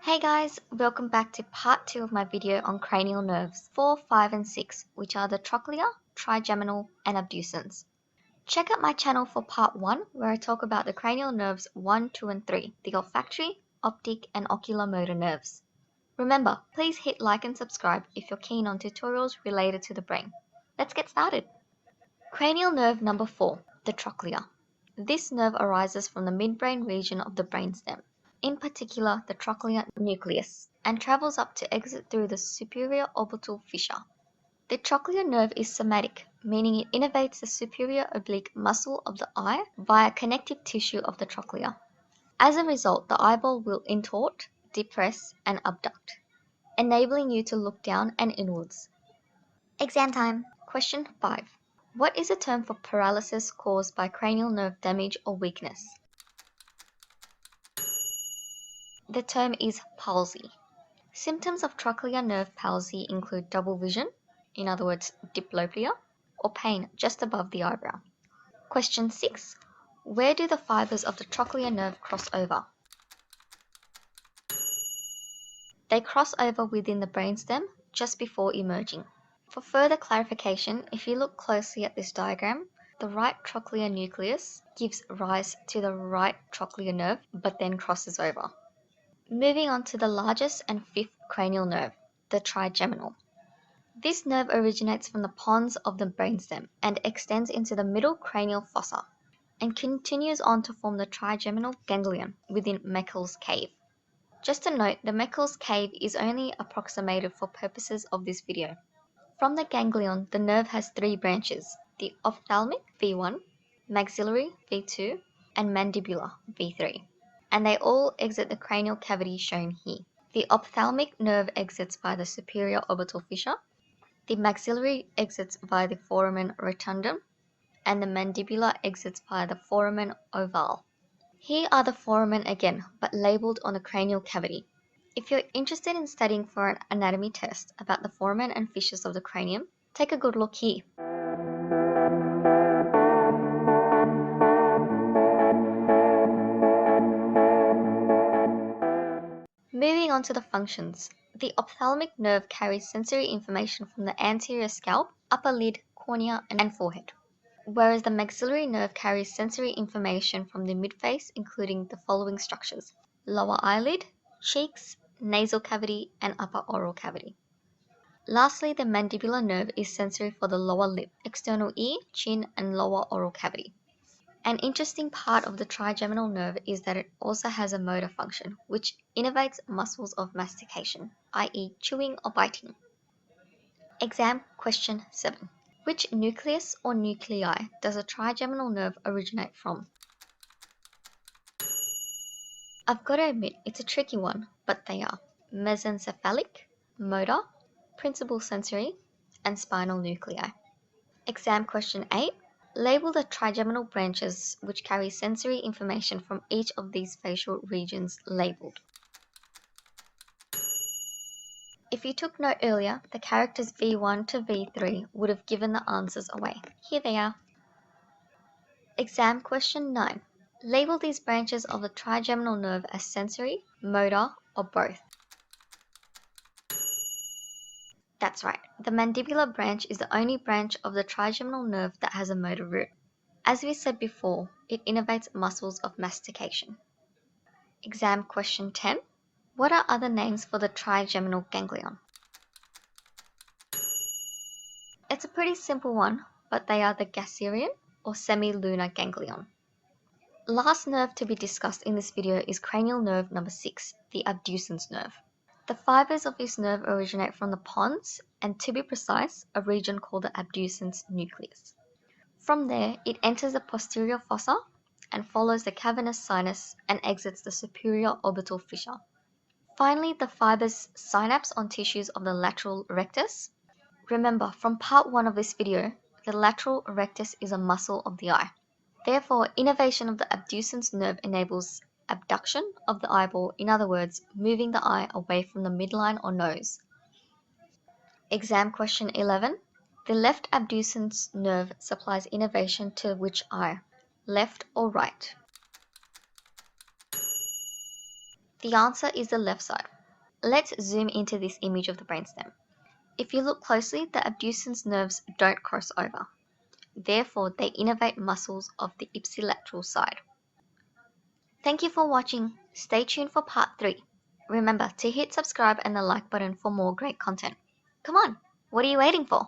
Hey guys, welcome back to part 2 of my video on cranial nerves 4, 5 and 6, which are the trochlear, trigeminal and abducens. Check out my channel for part 1 where I talk about the cranial nerves 1, 2 and 3, the olfactory, optic and ocular motor nerves. Remember, please hit like and subscribe if you're keen on tutorials related to the brain. Let's get started. Cranial nerve number 4, the trochlear. This nerve arises from the midbrain region of the brainstem, in particular the trochlear nucleus, and travels up to exit through the superior orbital fissure. The trochlear nerve is somatic, meaning it innervates the superior oblique muscle of the eye via connective tissue of the trochlea. As a result, the eyeball will intort, depress, and abduct, enabling you to look down and inwards. Exam time. Question 5. What is a term for paralysis caused by cranial nerve damage or weakness? The term is palsy. Symptoms of trochlear nerve palsy include double vision, in other words diplopia, or pain just above the eyebrow. Question 6. Where do the fibers of the trochlear nerve cross over? They cross over within the brainstem just before emerging. For further clarification, if you look closely at this diagram, the right trochlear nucleus gives rise to the right trochlear nerve but then crosses over. Moving on to the largest and fifth cranial nerve, the trigeminal. This nerve originates from the pons of the brainstem and extends into the middle cranial fossa and continues on to form the trigeminal ganglion within Meckel's cave. Just a note, the Meckel's cave is only approximated for purposes of this video. From the ganglion, the nerve has 3 branches, the ophthalmic V1, maxillary V2, and mandibular V3. And they all exit the cranial cavity shown here. The ophthalmic nerve exits by the superior orbital fissure, the maxillary exits via the foramen rotundum, and the mandibular exits via the foramen ovale. Here are the foramen again, but labeled on the cranial cavity. If you're interested in studying for an anatomy test about the foramen and fissures of the cranium, take a good look here. Moving on to the functions. The ophthalmic nerve carries sensory information from the anterior scalp, upper lid, cornea, and forehead, whereas the maxillary nerve carries sensory information from the midface, including the following structures: lower eyelid, cheeks, nasal cavity, and upper oral cavity. Lastly, the mandibular nerve is sensory for the lower lip, external ear, chin, and lower oral cavity. An interesting part of the trigeminal nerve is that it also has a motor function, which innervates muscles of mastication, i.e. chewing or biting. Exam question 7. Which nucleus or nuclei does a trigeminal nerve originate from? I've got to admit, it's a tricky one, but they are mesencephalic, motor, principal sensory, and spinal nuclei. Exam question 8. Label the trigeminal branches which carry sensory information from each of these facial regions labeled. If you took note earlier, the characters V1 to V3 would have given the answers away. Here they are. Exam question 9. Label these branches of the trigeminal nerve as sensory, motor, or both. That's right, the mandibular branch is the only branch of the trigeminal nerve that has a motor root. As we said before, it innervates muscles of mastication. Exam question 10. What are other names for the trigeminal ganglion? It's a pretty simple one, but they are the gasserian or semilunar ganglion. Last nerve to be discussed in this video is cranial nerve number 6, the abducens nerve. The fibers of this nerve originate from the pons and, to be precise, a region called the abducens nucleus. From there, it enters the posterior fossa and follows the cavernous sinus and exits the superior orbital fissure. Finally, the fibers synapse on tissues of the lateral rectus. Remember, from part 1 of this video, the lateral rectus is a muscle of the eye. Therefore, innervation of the abducens nerve enables abduction of the eyeball, in other words, moving the eye away from the midline or nose. Exam question 11. The left abducens nerve supplies innervation to which eye, left or right? The answer is the left side. Let's zoom into this image of the brainstem. If you look closely, the abducens nerves don't cross over. Therefore, they innervate muscles of the ipsilateral side. Thank you for watching. Stay tuned for part 3. Remember to hit subscribe and the like button for more great content. Come on, what are you waiting for?